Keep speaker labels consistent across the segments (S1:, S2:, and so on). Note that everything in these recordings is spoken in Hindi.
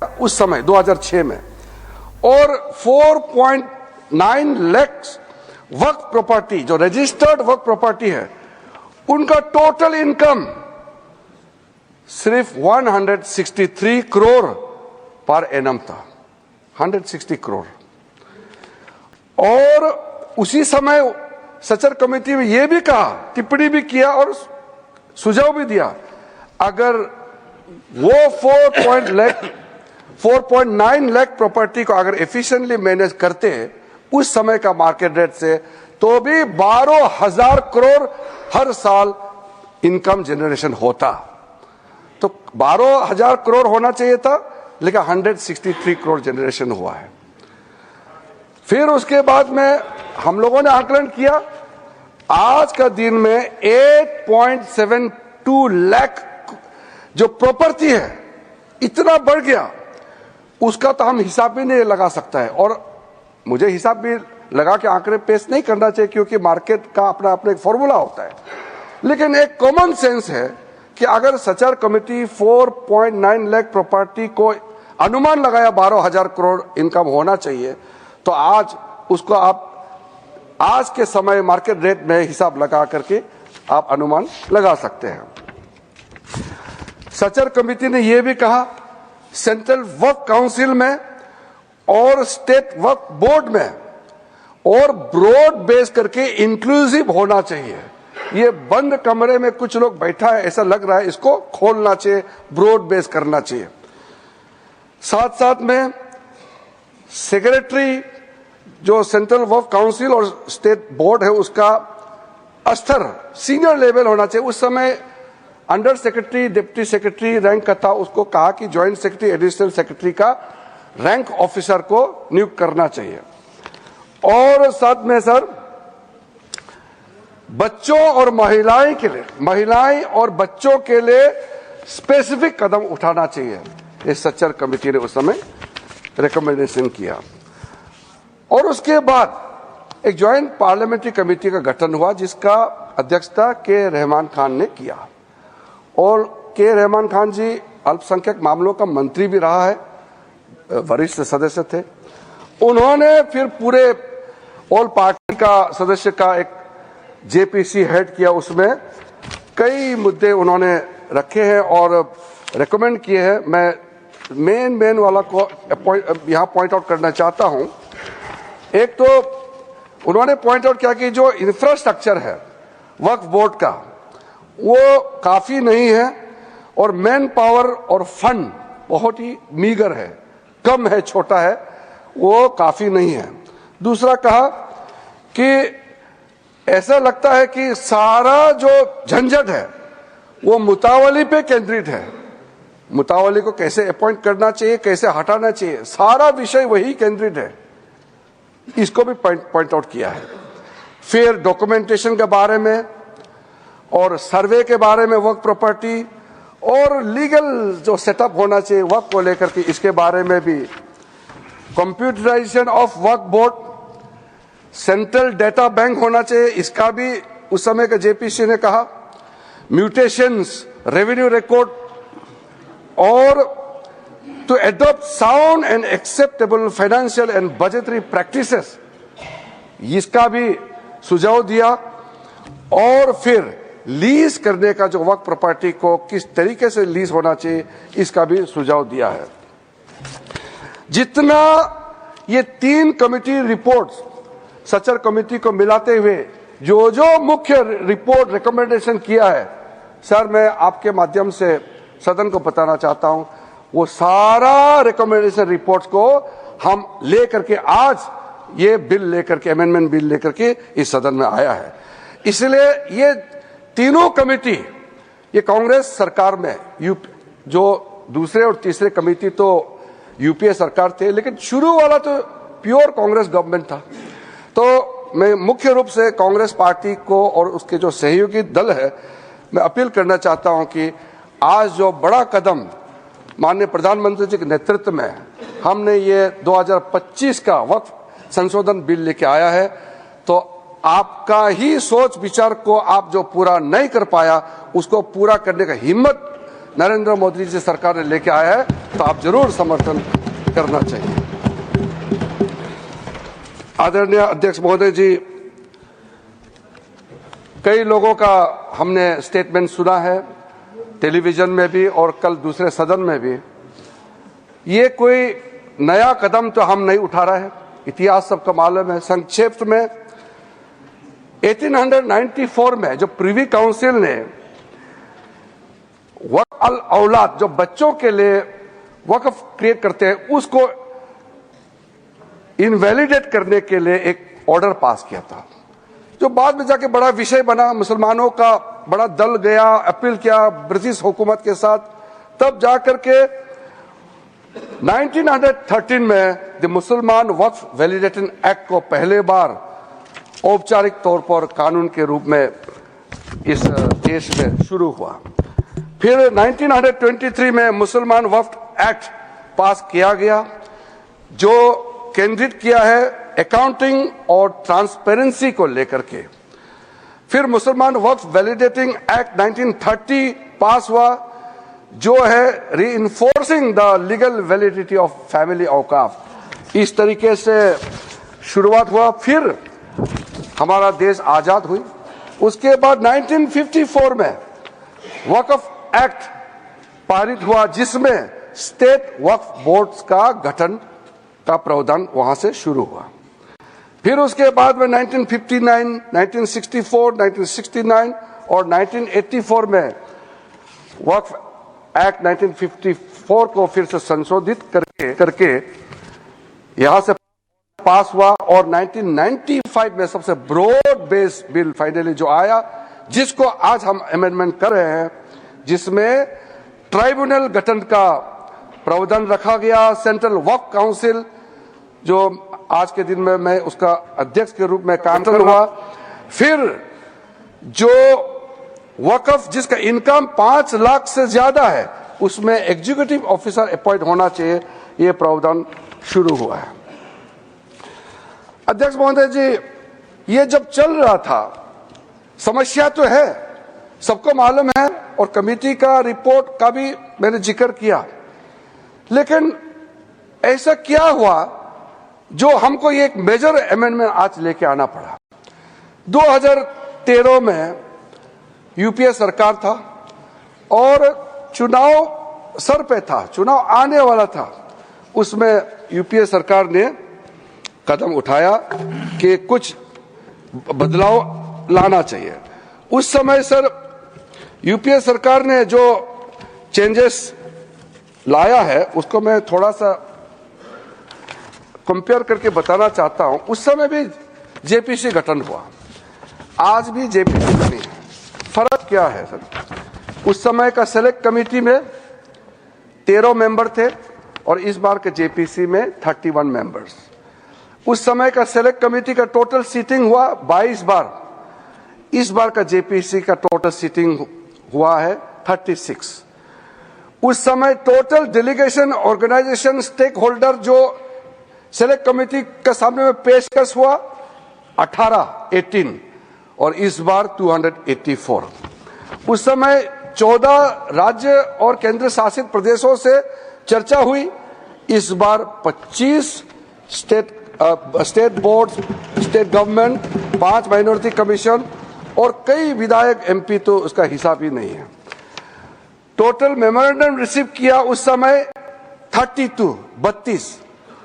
S1: उस समय 2006 में, और 4.9 लाख वक्फ प्रॉपर्टी जो रजिस्टर्ड वक्फ प्रॉपर्टी है, उनका टोटल इनकम सिर्फ 163 करोड़ पर एनम था, 160 करोड़। और उसी समय सचर कमेटी में यह भी कहा, टिप्पणी भी किया और सुझाव भी दिया, अगर वो 4.9 लाख प्रॉपर्टी को अगर एफिशिएंटली मैनेज करते उस समय का मार्केट रेट से, तो भी 12,000 करोड़ हर साल इनकम जनरेशन होता। तो 12,000 करोड़ होना चाहिए था, लेकिन 163 करोड़ जनरेशन हुआ है। फिर उसके बाद में हम लोगों ने आकलन किया, आज का दिन में 8.72 लाख जो प्रॉपर्टी है इतना बढ़ गया, उसका तो हम हिसाब भी नहीं लगा सकता है, और मुझे हिसाब भी लगा के आंकड़े पेश नहीं करना चाहिए, क्योंकि मार्केट का अपना अपना एक फॉर्मूला होता है। लेकिन एक कॉमन सेंस है कि अगर सचर कमेटी 4.9 लाख प्रॉपर्टी को अनुमान लगाया 12,000 करोड़ इनकम होना चाहिए, तो आज उसको आप आज के समय मार्केट रेट में हिसाब लगा करके आप अनुमान लगा सकते हैं। सचर कमेटी ने यह भी कहा, सेंट्रल वक्फ काउंसिल में और स्टेट वक्फ बोर्ड में और ब्रॉड बेस करके इंक्लूसिव होना चाहिए। ये बंद कमरे में कुछ लोग बैठा है ऐसा लग रहा है, इसको खोलना चाहिए, ब्रॉड बेस करना चाहिए। साथ साथ में सेक्रेटरी जो सेंट्रल वक्फ काउंसिल और स्टेट बोर्ड है, उसका स्तर सीनियर लेवल होना चाहिए। उस समय under secretary, deputy secretary rank का था, उसको कहा कि ज्वाइंट सेक्रेटरी, एडिशनल सेक्रेटरी का रैंक ऑफिसर को नियुक्त करना चाहिए। और साथ में सर, बच्चों और महिलाएं के लिए, महिलाएं और बच्चों के लिए स्पेसिफिक कदम उठाना चाहिए। इस सचर कमेटी ने उस समय रिकमेंडेशन किया। और उसके बाद एक ज्वाइंट पार्लियामेंट्री कमेटी का गठन हुआ, जिसका अध्यक्षता के रहमान खान ने किया। और के रहमान खान जी अल्पसंख्यक मामलों का मंत्री भी रहा है, वरिष्ठ सदस्य थे। उन्होंने फिर पूरे ऑल पार्टी का सदस्य का एक जेपीसी हेड किया, उसमें कई मुद्दे उन्होंने रखे हैं और रेकमेंड किए हैं। मैं मेन वाला को यहां पॉइंट आउट करना चाहता हूं। एक तो उन्होंने पॉइंट आउट किया कि जो इंफ्रास्ट्रक्चर है वक्फ बोर्ड का, वो काफी नहीं है, और मैन पावर और फंड बहुत ही मीगर है, कम है, छोटा है, वो काफी नहीं है। दूसरा कहा कि ऐसा लगता है कि सारा जो झंझट है वो मुतावली पे केंद्रित है। मुतावली को कैसे अपॉइंट करना चाहिए, कैसे हटाना चाहिए, सारा विषय वही केंद्रित है। इसको भी पॉइंट आउट किया है। फिर डॉक्यूमेंटेशन के बारे में और सर्वे के बारे में वक्फ प्रॉपर्टी, और लीगल जो सेटअप होना चाहिए वक्फ को लेकर के, इसके बारे में भी। Computerisation of Waqf board, central data bank होना चाहिए, इसका भी उस समय का जेपीसी ने कहा। म्यूटेशंस, रेवेन्यू रिकॉर्ड, और to adopt sound and acceptable financial and budgetary practices, इसका भी सुझाव दिया। और फिर लीज करने का जो वक्फ प्रॉपर्टी को किस तरीके से लीज होना चाहिए, इसका भी सुझाव दिया है। जितना ये 3 कमेटी रिपोर्ट्स सचर कमेटी को मिलाते हुए जो मुख्य रिपोर्ट रिकमेंडेशन किया है, सर मैं आपके माध्यम से सदन को बताना चाहता हूं, वो सारा रिकमेंडेशन रिपोर्ट्स को हम लेकर के आज ये बिल लेकर के, अमेंडमेंट बिल लेकर के इस सदन में आया है। इसलिए ये तीनों कमेटी, ये कांग्रेस सरकार में, जो दूसरे और तीसरे कमेटी तो यूपीए सरकार थे, लेकिन शुरू वाला तो प्योर कांग्रेस गवर्नमेंट था। तो मैं मुख्य रूप से कांग्रेस पार्टी को और उसके जो सहयोगी दल है, मैं अपील करना चाहता हूं कि आज जो बड़ा कदम माननीय प्रधानमंत्री जी के नेतृत्व में हमने ये 2025 का वक्फ संशोधन बिल लेके आया है, तो आपका ही सोच विचार को आप जो पूरा नहीं कर पाया, उसको पूरा करने का हिम्मत नरेंद्र मोदी जी सरकार ने लेके आया है, तो आप जरूर समर्थन करना चाहिए। आदरणीय अध्यक्ष महोदय जी, कई लोगों का हमने स्टेटमेंट सुना है, टेलीविजन में भी और कल दूसरे सदन में भी। ये कोई नया कदम तो हम नहीं उठा रहे हैं, इतिहास सबका मालूम है। संक्षेप में 1894 में जो प्रिवी काउंसिल ने वक्फ अल औलाद, जो बच्चों के लिए वक्फ क्रिएट करते हैं, उसको इनवैलिडेट करने के लिए एक ऑर्डर पास किया था, जो बाद में जाके बड़ा विषय बना। मुसलमानों का बड़ा दल गया, अपील किया ब्रिटिश हुकूमत के साथ, तब जाकर के 1913 में द मुसलमान वक्फ वैलिडेशन एक्ट को पहले बार औपचारिक तौर पर कानून के रूप में इस देश में शुरू हुआ। फिर 1923 में मुसलमान वक्फ एक्ट पास किया गया, जो केंद्रित किया है अकाउंटिंग और ट्रांसपेरेंसी को लेकर के। फिर मुसलमान वक्फ वैलिडेटिंग एक्ट 1930 पास हुआ, जो है reinforcing the legal validity of family awqaf. इस तरीके से शुरुआत हुआ। फिर हमारा देश आजाद हुई। उसके बाद 1954 में वक्फ एक्ट पारित हुआ, जिसमें स्टेट वक्फ बोर्ड्स का गठन का प्रावधान वहां से शुरू हुआ। फिर उसके बाद में 1959, 1964, 1969 और 1984 में वक्फ एक्ट 1954 को फिर से संशोधित करके यहां से पास हुआ, और 1995 में सबसे ब्रॉड बेस बिल फाइनली जो आया, जिसको आज हम अमेंडमेंट कर रहे हैं, जिसमें ट्राइब्यूनल गठन का प्रावधान रखा गया। सेंट्रल वक्फ काउंसिल, जो आज के दिन में मैं उसका अध्यक्ष के रूप में काम कर हुआ। फिर जो वक्फ जिसका इनकम 5 लाख से ज्यादा है, उसमें एग्जीक्यूटिव ऑफिसर अपॉइंट होना चाहिए, यह प्रावधान शुरू हुआ है। अध्यक्ष महोदय जी, ये जब चल रहा था, समस्या तो है, सबको मालूम है, और कमेटी का रिपोर्ट का भी मैंने जिक्र किया, लेकिन ऐसा क्या हुआ जो हमको ये एक मेजर अमेंडमेंट आज लेके आना पड़ा। 2013 में यूपीए सरकार था और चुनाव सर पे था, चुनाव आने वाला था। उसमें यूपीए सरकार ने कदम उठाया कि कुछ बदलाव लाना चाहिए। उस समय सर यूपीए सरकार ने जो चेंजेस लाया है, उसको मैं थोड़ा सा कंपेयर करके बताना चाहता हूं। उस समय भी जेपीसी गठन हुआ, आज भी जेपीसी बनी है। फर्क क्या है सर? उस समय का सेलेक्ट कमेटी में 13 मेंबर थे और इस बार के जेपीसी में 31 मेंबर्स। उस समय का सेलेक्ट कमेटी का टोटल सीटिंग हुआ 22 बार, इस बार का जेपीसी का टोटल सीटिंग हुआ है 36। उस समय total delegation organisation stakeholder जो सेलेक्ट कमेटी के सामने में पेशकश हुआ 18 और इस बार 284। उस समय 14 राज्य और केंद्र शासित प्रदेशों से चर्चा हुई, इस बार 25 state board, state government, 5 minority commission और कई विधायक एमपी, तो उसका हिसाब ही नहीं है। टोटल मेमोरेंडम रिसीव किया उस समय 32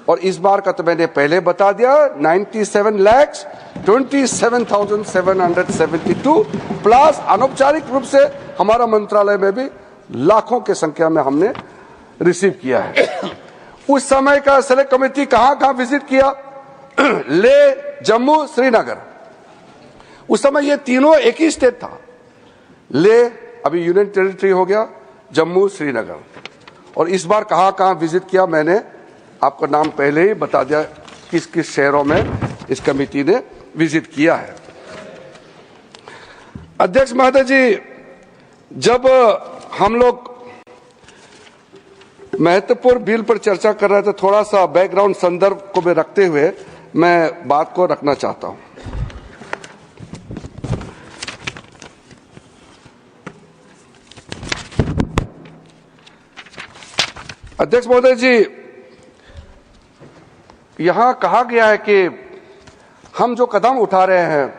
S1: और इस बार का तो मैंने पहले बता दिया 97,27,772 प्लस अनौपचारिक रूप से हमारा मंत्रालय में भी लाखों की संख्या में हमने रिसीव किया है। उस समय का सेलेक्ट कमेटी कहां विजिट किया? ले, जम्मू, श्रीनगर। उस समय ये तीनों एक ही स्टेट था। ले अभी यूनियन टेरिटरी हो गया, जम्मू, श्रीनगर। और इस बार कहां विजिट किया, मैंने आपका नाम पहले ही बता दिया, किस किस शहरों में इस कमेटी ने विजिट किया है। अध्यक्ष महोदय जी, जब हम लोग महत्वपूर्ण बिल पर चर्चा कर रहे थे, थोड़ा सा बैकग्राउंड संदर्भ को भी रखते हुए मैं बात को रखना चाहता हूं। अध्यक्ष महोदय जी, यहां कहा गया है कि हम जो कदम उठा रहे हैं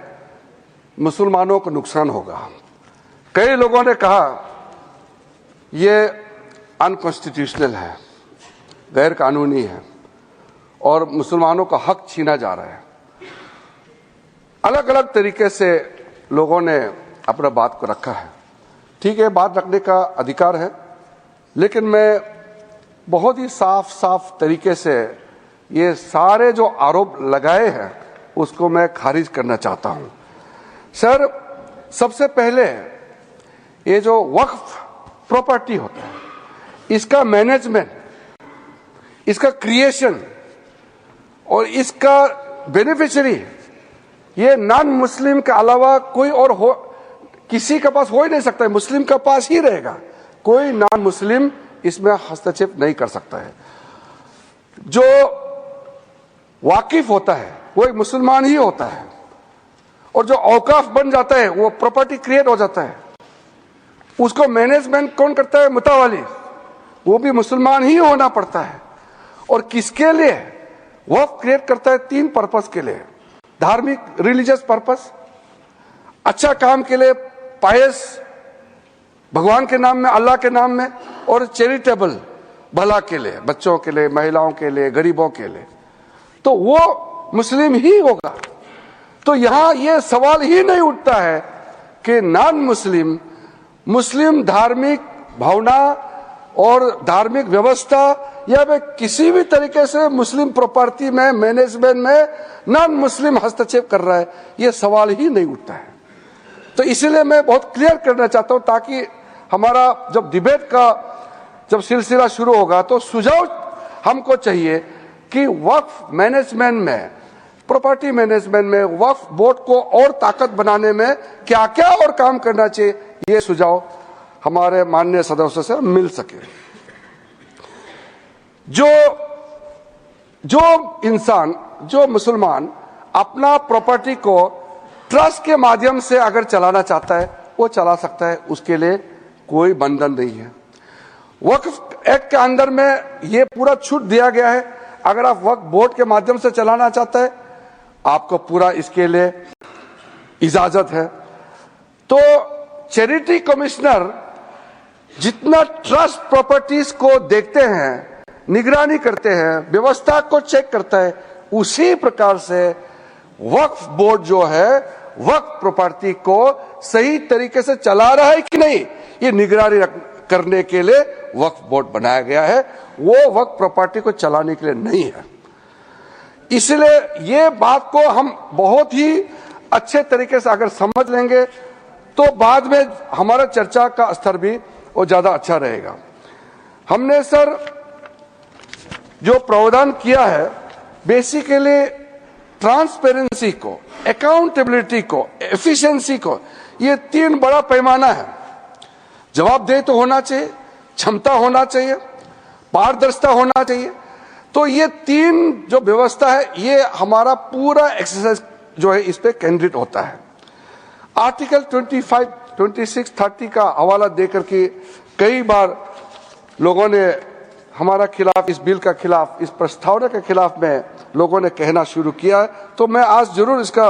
S1: मुसलमानों को नुकसान होगा। कई लोगों ने कहा ये अनकॉन्स्टिट्यूशनल है, गैर कानूनी है और मुसलमानों का हक छीना जा रहा है। अलग अलग तरीके से लोगों ने अपना बात को रखा है। ठीक है, बात रखने का अधिकार है, लेकिन मैं बहुत ही साफ साफ तरीके से ये सारे जो आरोप लगाए हैं उसको मैं खारिज करना चाहता हूं। सर, सबसे पहले ये जो वक्फ प्रॉपर्टी होता है, इसका मैनेजमेंट, इसका क्रिएशन और इसका बेनिफिशियरी ये नॉन मुस्लिम के अलावा कोई और हो, किसी के पास हो ही नहीं सकता है। मुस्लिम के पास ही रहेगा, कोई नॉन मुस्लिम इसमें हस्तक्षेप नहीं कर सकता है। जो वाकिफ होता है वो एक मुसलमान ही होता है, और जो औकाफ बन जाता है वो प्रॉपर्टी क्रिएट हो जाता है, उसको मैनेजमेंट कौन करता है? मुतावाली, वो भी मुसलमान ही होना पड़ता है। और किसके लिए वक्फ क्रिएट करता है? 3 पर्पस के लिए, धार्मिक रिलीजियस पर्पस, अच्छा काम के लिए, पायस भगवान के नाम में, अल्लाह के नाम में, और चैरिटेबल भला के लिए, बच्चों के लिए, महिलाओं के लिए, गरीबों के लिए, तो वो मुस्लिम ही होगा। तो यहां ये सवाल ही नहीं उठता है कि नॉन मुस्लिम, मुस्लिम धार्मिक भावना और धार्मिक व्यवस्था या वे किसी भी तरीके से मुस्लिम प्रॉपर्टी में, मैनेजमेंट में नॉन मुस्लिम हस्तक्षेप कर रहा है, ये सवाल ही नहीं उठता है। तो इसलिए मैं बहुत क्लियर करना चाहता हूं, ताकि हमारा जब डिबेट का जब सिलसिला शुरू होगा तो सुझाव हमको चाहिए कि वक्फ मैनेजमेंट में, प्रॉपर्टी मैनेजमेंट में वक्फ बोर्ड को और ताकत बनाने में क्या क्या और काम करना चाहिए, ये सुझाव हमारे माननीय सदस्यों से मिल सके। जो इंसान, जो मुसलमान अपना प्रॉपर्टी को ट्रस्ट के माध्यम से अगर चलाना चाहता है वो चला सकता है, उसके लिए कोई बंधन नहीं है। वक्फ एक्ट के अंदर में ये पूरा छूट दिया गया है। अगर आप वक्फ बोर्ड के माध्यम से चलाना चाहते हैं, आपको पूरा इसके लिए इजाजत है। तो चैरिटी कमिश्नर जितना ट्रस्ट प्रॉपर्टीज को देखते हैं, निगरानी करते हैं, व्यवस्था को चेक करता है, उसी प्रकार से वक्फ बोर्ड जो है वक्फ प्रॉपर्टी को सही तरीके से चला रहा है कि नहीं, ये निगरानी करने के लिए वक्फ बोर्ड बनाया गया है। वो वक्फ प्रॉपर्टी को चलाने के लिए नहीं है। इसलिए ये बात को हम बहुत ही अच्छे तरीके से अगर समझ लेंगे तो बाद में हमारा चर्चा का स्तर भी वो ज्यादा अच्छा रहेगा। हमने सर जो प्रावधान किया है, बेसिकली ट्रांसपेरेंसी को, अकाउंटेबिलिटी को, एफिशिएंसी को, ये 3 बड़ा पैमाना है। जवाबदेही तो होना चाहिए, क्षमता होना चाहिए, पारदर्शिता होना चाहिए। तो ये 3 जो व्यवस्था है, ये हमारा पूरा एक्सरसाइज जो है इस पे केंद्रित होता है। आर्टिकल 25, 26, 30 का हवाला देकर के कई बार लोगों ने हमारा खिलाफ, इस बिल का खिलाफ, इस प्रस्तावना के खिलाफ में लोगों ने कहना शुरू किया है। तो मैं आज जरूर इसका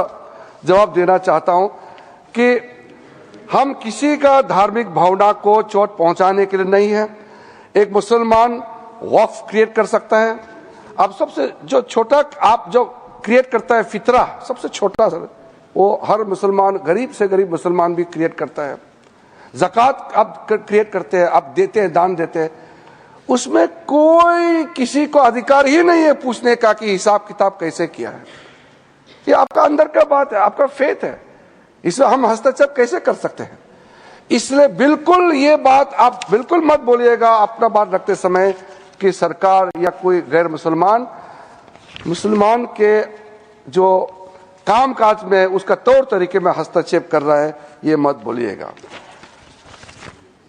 S1: जवाब देना चाहता हूं कि हम किसी का धार्मिक भावना को चोट पहुंचाने के लिए नहीं है। एक मुसलमान वक्फ क्रिएट कर सकता है। अब सबसे जो छोटा आप जो क्रिएट करता है फितरा, सबसे छोटा सर, वो हर मुसलमान, गरीब से गरीब मुसलमान भी क्रिएट करता है। ज़कात आप क्रिएट करते हैं, आप देते हैं, दान देते हैं, उसमें कोई किसी को अधिकार ही नहीं है पूछने का कि हिसाब किताब कैसे किया है। ये आपका अंदर का बात है, आपका फेथ है, इसमें हम हस्तक्षेप कैसे कर सकते हैं। इसलिए बिल्कुल ये बात आप बिल्कुल मत बोलिएगा अपना बात रखते समय कि सरकार या कोई गैर मुसलमान के जो कामकाज में, उसका तौर तरीके में हस्तक्षेप कर रहा है, ये मत बोलिएगा।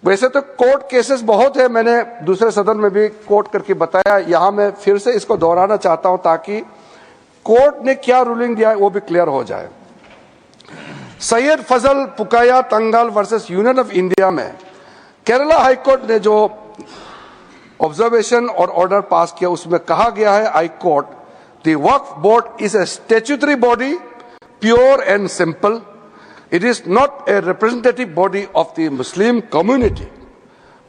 S1: वैसे तो कोर्ट केसेस बहुत है, मैंने दूसरे सदन में भी कोर्ट करके बताया, यहां मैं फिर से इसको दोहराना चाहता हूं ताकि कोर्ट ने क्या रूलिंग दिया है वो भी क्लियर हो जाए। सैयद फजल पुकाया तंगाल वर्सेस यूनियन ऑफ इंडिया में केरला हाईकोर्ट ने जो ऑब्जर्वेशन और ऑर्डर पास किया, उसमें कहा गया है, I quote, the Waqf board is a statutory body, pure and simple. It is not a representative body of the Muslim community.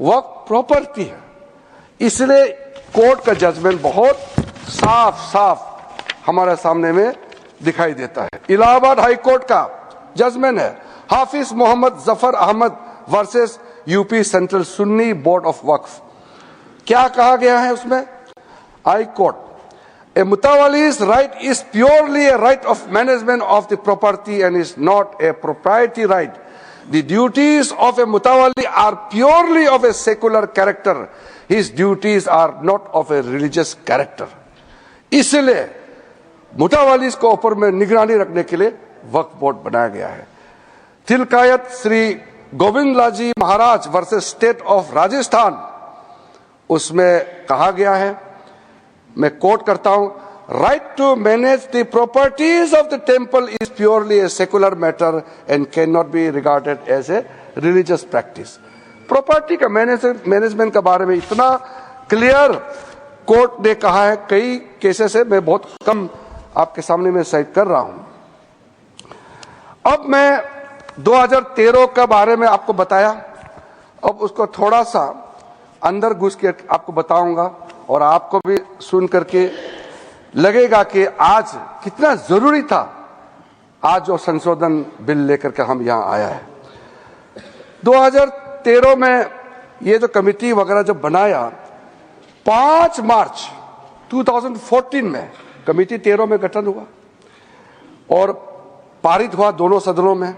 S1: Waqf property है. इसलिए कोर्ट का जजमेंट बहुत साफ साफ हमारे सामने में दिखाई देता है. इलाहाबाद हाई कोर्ट का जजमेंट है, Hafiz Mohammad Zafar Ahmad versus UP central Sunni board of Waqf. क्या कहा गया है उसमें? I quote, a mutawalli's right is purely a right of management of the property and is not a proprietary right. The duties of a mutawali are purely of a secular character. His duties are not of a religious character. इसलिए मुतावालीस को ऊपर में निगरानी रखने के लिए वक्फ बोर्ड बनाया गया है. Tilkayat Shri Govindlalji Maharaj versus state of Rajasthan, उसमें कहा गया है, मैं कोट करता हूं, right to manage the properties of the temple is purely a secular matter and can not be regarded as a religious practice. Property का मैनेजमेंट के बारे में इतना क्लियर कोर्ट ने कहा है. कई केसेस है, मैं बहुत कम आपके सामने में साइट कर रहा हूं. अब मैं 2013 के बारे में आपको बताया, अब उसको थोड़ा सा अंदर घुस के आपको बताऊंगा और आपको भी सुन करके लगेगा कि आज कितना जरूरी था आज जो संशोधन बिल लेकर के हम यहां आया है. 2013 में ये जो कमेटी वगैरह जब बनाया, 5 मार्च 2014 में कमेटी 13 में गठन हुआ और पारित हुआ दोनों सदनों में.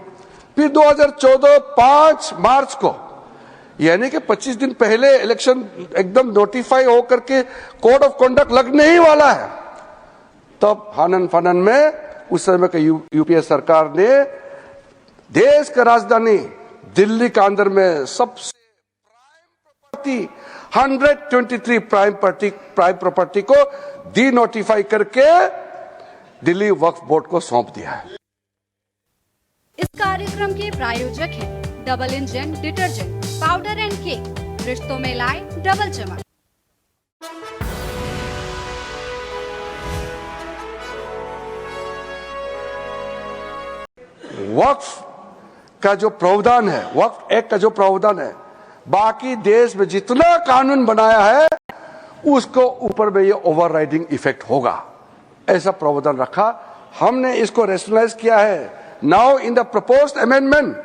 S1: फिर 2014 5 मार्च को, यानी कि 25 दिन पहले इलेक्शन एकदम नोटिफाई होकर के कोड ऑफ कंडक्ट लगने ही वाला है, तब हनन फनन में उस समय के यूपीए सरकार ने देश का राजधानी दिल्ली के अंदर में सबसे प्राइम प्रॉपर्टी 123 प्राइम प्रॉपर्टी को डी नोटिफाई करके दिल्ली वक्फ बोर्ड को सौंप दिया है.
S2: इस कार्यक्रम के प्रायोजक हैं double engine detergent powder and cake, रिश्तों में लाए डबल चमक.
S1: वक्फ का जो प्रावधान है, वक्फ एक्ट का जो प्रावधान है, बाकी देश में जितना कानून बनाया है उसको ऊपर में ये ओवरराइडिंग इफेक्ट होगा, ऐसा प्रावधान रखा. हमने इसको रेशनलाइज किया है. Now in the proposed amendment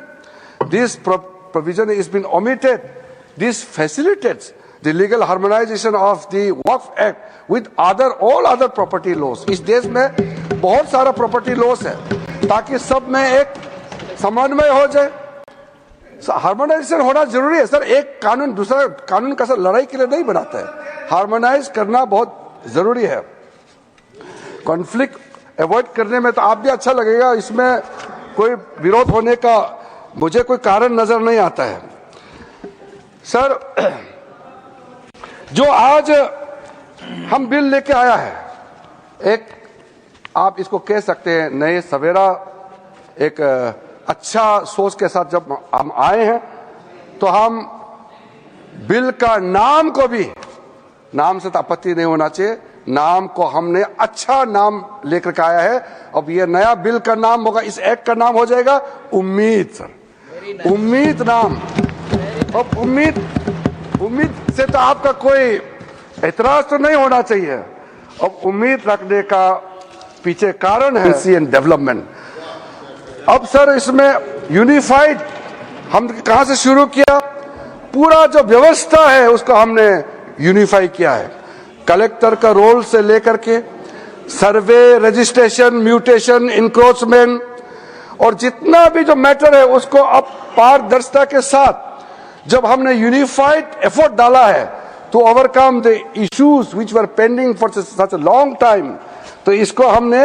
S1: this provision has been omitted. This facilitates the legal harmonization of the Waqf Act with all other property laws. इस देश में बहुत सारा property laws है, ताकि सब में एक समन्वय हो जाए. हार्मोनाइजेशन होना जरूरी है सर. एक कानून दूसरा कानून का सर लड़ाई के लिए नहीं बनाता है. हार्मोनाइज करना बहुत जरूरी है. कॉन्फ्लिक्ट अवॉइड करने में तो आप भी अच्छा लगेगा, इसमें कोई विरोध होने का मुझे कोई कारण नजर नहीं आता है. सर, जो आज हम बिल लेके आया है, एक आप इसको कह सकते हैं नए सवेरा, एक अच्छा सोच के साथ जब हम आए हैं, तो हम बिल का नाम को भी, नाम से तो आपत्ति नहीं होना चाहिए, नाम को हमने अच्छा नाम लेकर के आया है. अब ये नया बिल का नाम होगा, इस एक्ट का नाम हो जाएगा उम्मीद. सर, उम्मीद नाम. अब उम्मीद से तो आपका कोई एतराज तो नहीं होना चाहिए. अब उम्मीद रखने का पीछे कारण है डेवलपमेंट. अब सर इसमें यूनिफाइड हम कहां से शुरू किया, पूरा जो व्यवस्था है उसको हमने यूनिफाई किया है. कलेक्टर का रोल से लेकर के सर्वे, रजिस्ट्रेशन, म्यूटेशन, इंक्रोचमेंट और जितना भी जो मैटर है उसको अब पारदर्शिता के साथ जब हमने यूनिफाइड एफर्ट डाला है to overcome the issues which were pending for such a long time, तो इसको हमने